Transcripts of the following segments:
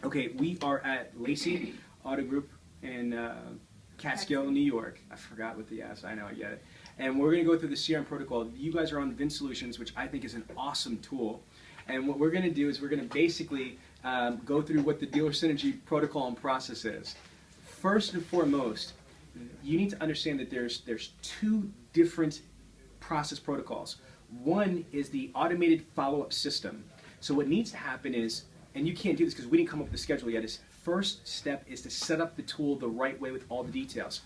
Okay, we are at Lacey Auto Group in Catskill, New York. I forgot what the I know, I get it. And we're going to go through the CRM protocol. You guys are on VinSolutions, which I think is an awesome tool. And what we're going to do is we're going to basically go through what the dealer synergy protocol and process is. First and foremost, you need to understand that there's two different process protocols. One is the automated follow-up system. So what needs to happen is, and you can't do this because we didn't come up with the schedule yet, is first step is to set up the tool the right way with all the details.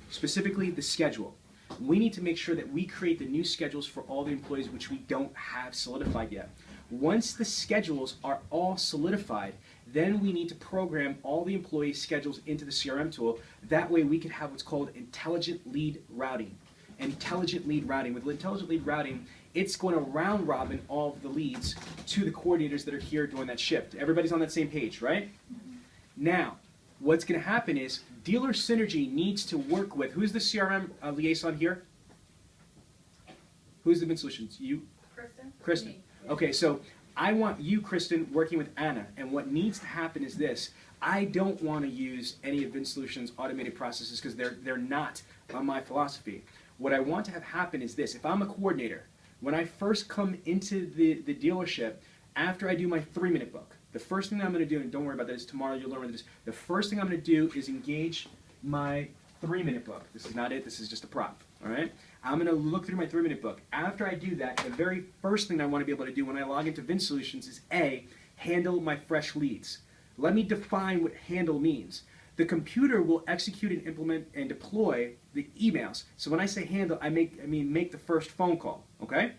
Specifically, the schedule. We need to make sure that we create the new schedules for all the employees which we don't have solidified yet. Once the schedules are all solidified, then we need to program all the employee schedules into the CRM tool. That way we can have what's called intelligent lead routing. Intelligent lead routing. With intelligent lead routing, it's going to round robin all of the leads to the coordinators that are here during that shift. Everybody's on that same page, right? Now, what's going to happen is Dealer Synergy needs to work with, who's the CRM liaison here? Who's the VinSolutions? You? Kristen. Kristen. Okay, so I want you, Kristen, working with Anna. And what needs to happen is this. I don't want to use any of VinSolutions' automated processes because they're not on my philosophy. What I want to have happen is this. If I'm a coordinator, when I first come into the dealership, after I do my 3-minute book, the first thing that I'm going to do, and don't worry about this, tomorrow you'll learn what it is, the first thing I'm going to do is engage my 3-minute book. This is not it, this is just a prop, all right? I'm going to look through my 3-minute book. After I do that, the very first thing I want to be able to do when I log into VinSolutions is A, handle my fresh leads. Let me define what handle means. The computer will execute and implement and deploy the emails. So when I say handle, I mean make the first phone call, okay?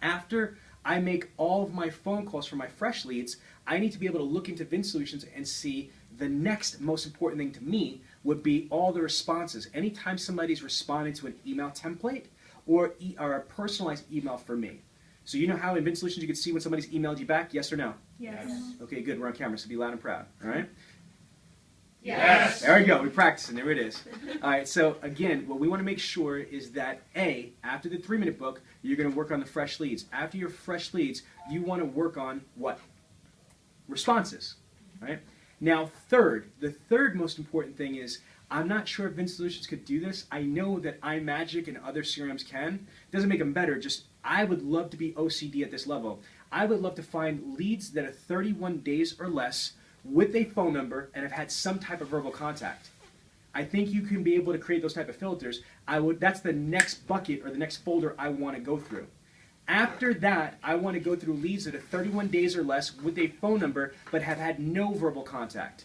After I make all of my phone calls for my fresh leads, I need to be able to look into VinSolutions and see the next most important thing to me would be all the responses. Anytime somebody's responded to an email template or a personalized email for me. So you know how in VinSolutions you can see when somebody's emailed you back, yes or no? Yes. Okay, good, we're on camera, so be loud and proud, all right? Yes. There we go, we're practicing, there it is. All right, so again, what we want to make sure is that A, after the 3-minute book, you're going to work on the fresh leads. After your fresh leads, you want to work on what? Responses, right? Now, the third most important thing is, I'm not sure if VinSolutions could do this. I know that iMagic and other CRMs can. It doesn't make them better, just I would love to be OCD at this level. I would love to find leads that are 31 days or less with a phone number and have had some type of verbal contact. I think you can be able to create those type of filters. That's the next bucket or the next folder I want to go through. After that, I want to go through leads that are 31 days or less with a phone number but have had no verbal contact.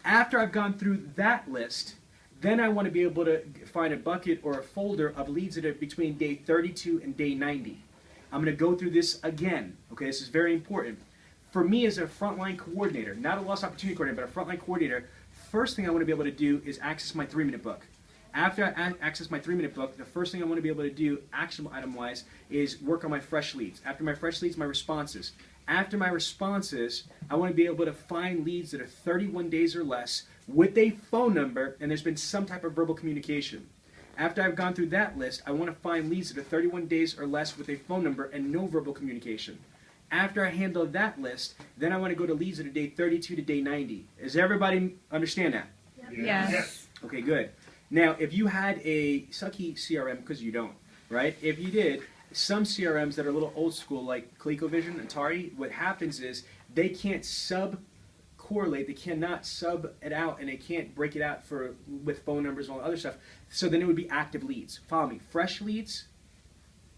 After I've gone through that list, then I want to be able to find a bucket or a folder of leads that are between day 32 and day 90. I'm going to go through this again. Okay, this is very important. For me as a frontline coordinator, not a lost opportunity coordinator, but a frontline coordinator, first thing I want to be able to do is access my 3-minute book. After I access my 3-minute book, the first thing I want to be able to do, actionable item-wise, is work on my fresh leads. After my fresh leads, my responses. After my responses, I want to be able to find leads that are 31 days or less with a phone number, and there's been some type of verbal communication. After I've gone through that list, I want to find leads that are 31 days or less with a phone number and no verbal communication. After I handle that list, then I want to go to leads that are day 32 to day 90. Does everybody understand that? Yes. Okay, good. Now, if you had a sucky CRM, because you don't, right? If you did, some CRMs that are a little old school, like ColecoVision, Atari, what happens is they can't sub-correlate, they cannot sub it out, and they can't break it out with phone numbers and all the other stuff. So then it would be active leads. Follow me. Fresh leads,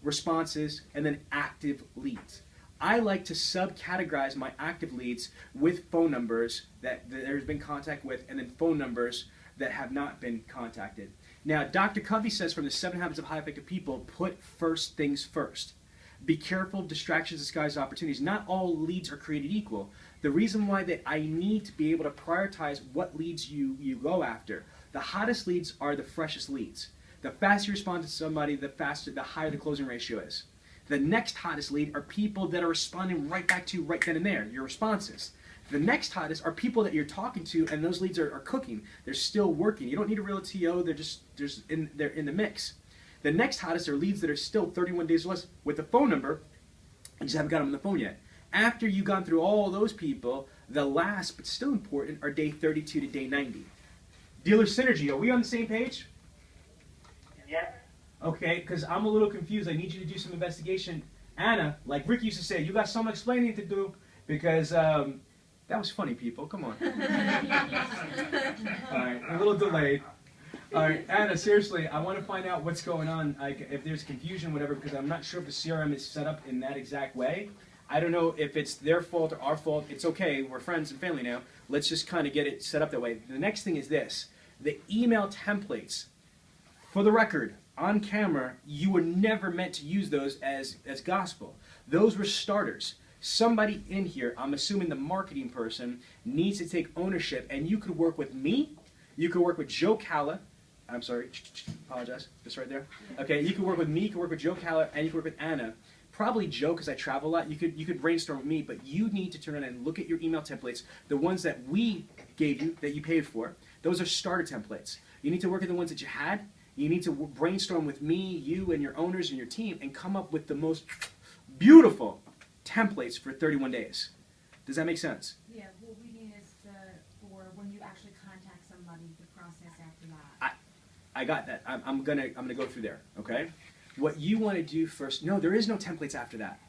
responses, and then active leads. I like to subcategorize my active leads with phone numbers that there's been contact with and then phone numbers that have not been contacted. Now, Dr. Covey says from the 7 Habits of Highly Effective People, put first things first. Be careful of distractions disguised as opportunities. Not all leads are created equal. The reason why that I need to be able to prioritize what leads you go after. The hottest leads are the freshest leads. The faster you respond to somebody, the higher the closing ratio is. The next hottest lead are people that are responding right back to you right then and there, your responses. The next hottest are people that you're talking to, and those leads are cooking. They're still working. You don't need a real TO. They're in the mix. The next hottest are leads that are still 31 days or less with a phone number, and just haven't got them on the phone yet. After you've gone through all those people, The last, but still important, are day 32 to day 90. Dealer synergy, are we on the same page? Yes. Okay, because I'm a little confused. I need you to do some investigation. Anna, like Rick used to say, you got some explaining to do, because that was funny, people. Come on. All right, a little delayed. All right, Anna, seriously, I want to find out what's going on, like, if there's confusion, whatever, because I'm not sure if the CRM is set up in that exact way. I don't know if it's their fault or our fault. It's okay. We're friends and family now. Let's just kind of get it set up that way. The next thing is this. The email templates, for the record, on camera, you were never meant to use those as gospel. Those were starters. Somebody in here, I'm assuming the marketing person, needs to take ownership, and you could work with me, you could work with Joe Calla, I'm sorry, apologize, just right there. Okay, you could work with me, you could work with Joe Calla, and you could work with Anna. Probably Joe, because I travel a lot. You could brainstorm with me, but you need to turn around and look at your email templates, the ones that we gave you, that you paid for. Those are starter templates. You need to work at the ones that you had. You need to brainstorm with me, you, and your owners and your team, and come up with the most beautiful templates for 31 days. Does that make sense? Yeah, what we need is for when you actually contact somebody, the process after that. I got that. I'm gonna go through there. Okay. What you want to do first? No, there is no templates after that.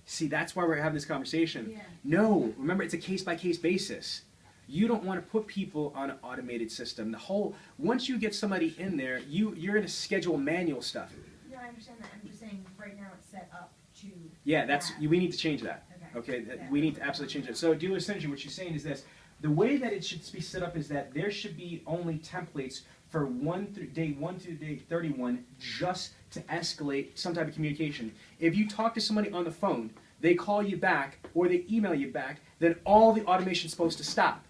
See, that's why we're having this conversation. Yeah. No, remember, it's a case-by-case basis. You don't want to put people on an automated system. Once you get somebody in there, you're going to schedule manual stuff. No, I understand that. I'm just saying right now it's set up to. Yeah, that. we need to change that. Okay. We need to absolutely change it. So, dealer synergy, what you're saying is this: the way that it should be set up is that there should be only templates for day 1 to day 31, just to escalate some type of communication. If you talk to somebody on the phone, they call you back or they email you back, then all the automation is supposed to stop.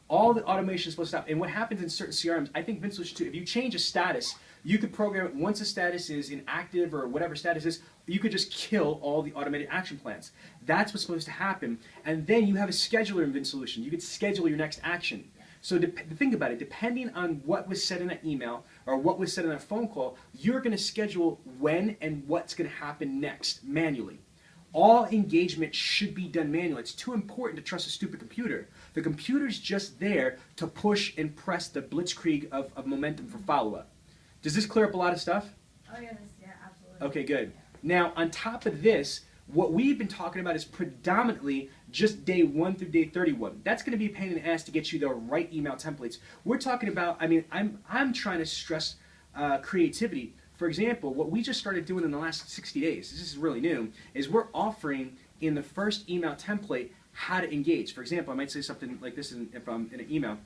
All the automation is supposed to stop. And what happens in certain CRMs, I think Vince Solutions too, if you change a status, you could program it once a status is inactive or whatever status is, you could just kill all the automated action plans. That's what's supposed to happen. And then you have a scheduler in Vince Solutions. You could schedule your next action. So think about it. Depending on what was said in that email or what was said in that phone call, you're going to schedule when and what's going to happen next manually. All engagement should be done manually. It's too important to trust a stupid computer. The computer's just there to push and press the blitzkrieg of momentum for follow-up. Does this clear up a lot of stuff? Oh yeah, absolutely. Okay, good. Now, on top of this, what we've been talking about is predominantly just day 1 through day 31. That's going to be a pain in the ass to get you the right email templates. We're talking about, I'm trying to stress creativity. For example, what we just started doing in the last 60 days, this is really new, is we're offering in the first email template how to engage. For example, I might say something like this if I'm in an email.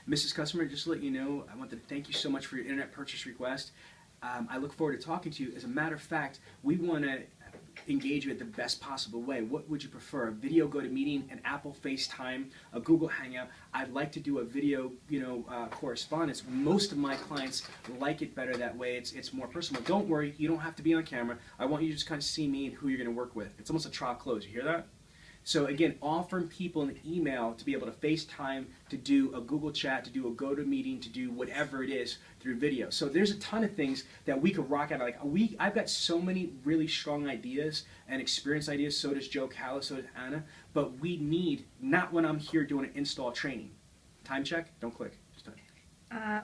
Mrs. Customer, just to let you know, I want to thank you so much for your internet purchase request. I look forward to talking to you. As a matter of fact, we want to engage you at the best possible way. What would you prefer? A video GoToMeeting, an Apple FaceTime, a Google Hangout? I'd like to do a video, correspondence. Most of my clients like it better that way. It's more personal. Don't worry, you don't have to be on camera. I want you to just kind of see me and who you're going to work with. It's almost a trial close. You hear that? So again, offering people an email to be able to FaceTime, to do a Google Chat, to do a GoToMeeting, to do whatever it is through video. So there's a ton of things that we could rock out. I've got so many really strong ideas and experience ideas. So does Joe Calla, so does Anna. But we need, not when I'm here doing an install training. Time check? Don't click. Just time.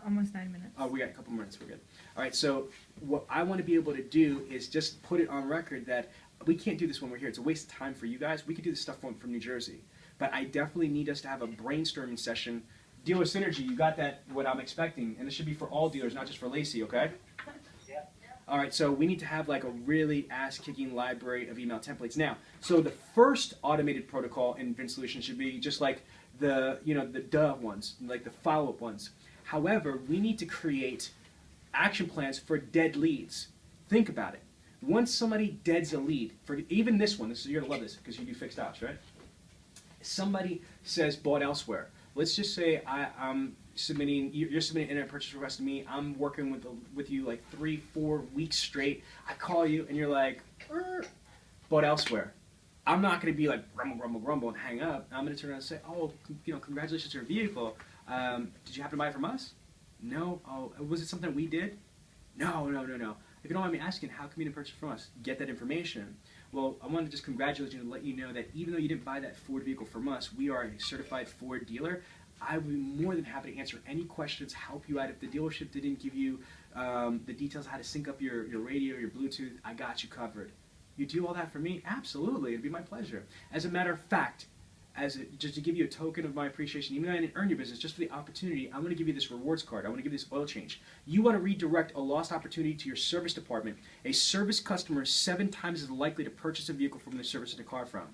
Almost 9 minutes. Oh, we got a couple minutes. We're good. All right. So what I want to be able to do is just put it on record that we can't do this when we're here. It's a waste of time for you guys. We could do this stuff from New Jersey. But I definitely need us to have a brainstorming session. Dealer synergy, you got that, what I'm expecting. And this should be for all dealers, not just for Lacey, okay? Yeah. All right, so we need to have like a really ass-kicking library of email templates. Now, so the first automated protocol in Vince Solutions should be just like the duh ones, like the follow-up ones. However, we need to create action plans for dead leads. Think about it. Once somebody deads a lead, for even this one, you're going to love this because you do fixed ops, right? Somebody says bought elsewhere. Let's just say I'm submitting, you're submitting an internet purchase request to me. I'm working with you like 3-4 weeks straight. I call you and you're like, bought elsewhere. I'm not going to be like grumble and hang up. I'm going to turn around and say, oh, congratulations on your vehicle. Did you happen to buy it from us? No. Oh, was it something we did? No. If you don't mind me asking, how come you didn't purchase from us? Get that information. Well, I want to just congratulate you and let you know that even though you didn't buy that Ford vehicle from us, we are a certified Ford dealer. I would be more than happy to answer any questions, help you out. If the dealership didn't give you the details how to sync up your radio, your Bluetooth, I got you covered. You do all that for me? Absolutely. It'd be my pleasure. As a matter of fact, just to give you a token of my appreciation, even though I didn't earn your business, just for the opportunity, I'm going to give you this rewards card. I want to give you this oil change. You want to redirect a lost opportunity to your service department. A service customer is 7 times as likely to purchase a vehicle from the service the car from.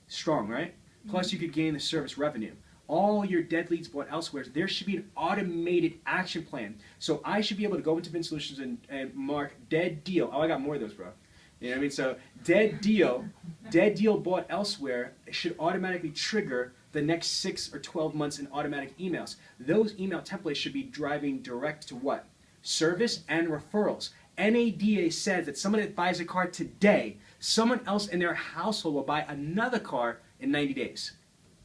Strong, right? Plus, you could gain the service revenue. All your dead leads bought elsewhere, there should be an automated action plan. So I should be able to go into Vin Solutions and mark dead deal. Oh, I got more of those, bro. You know what I mean? So dead deal bought elsewhere should automatically trigger the next 6 or 12 months in automatic emails. Those email templates should be driving direct to what? Service and referrals. NADA says that someone that buys a car today, someone else in their household will buy another car in 90 days.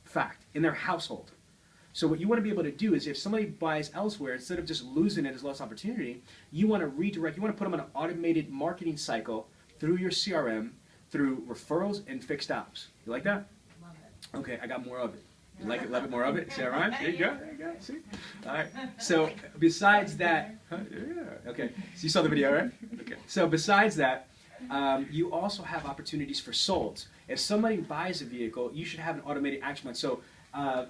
Fact. In their household. So what you want to be able to do is if somebody buys elsewhere, instead of just losing it as lost opportunity, you want to redirect, you want to put them on an automated marketing cycle through your CRM, through referrals and fixed ops. You like that? Love it. Okay, I got more of it. You like it? Love it? More of it? See that rhymes? There you go. There you go. See? All right. So besides that, yeah. Okay. So you saw the video, right? Okay. So besides that, you also have opportunities for solds. If somebody buys a vehicle, you should have an automated action plan. So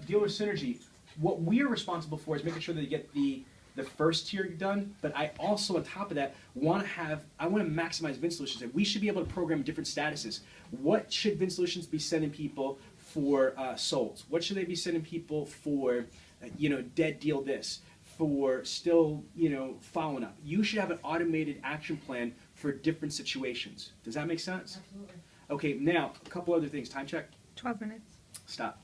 dealer synergy, what we are responsible for is making sure that you get the first tier done, but I also, on top of that, I want to maximize Vin Solutions. And we should be able to program different statuses. What should Vin Solutions be sending people for solds? What should they be sending people for, dead deal this? For still, following up. You should have an automated action plan for different situations. Does that make sense? Absolutely. Okay, now, a couple other things. Time check. 12 minutes. Stop.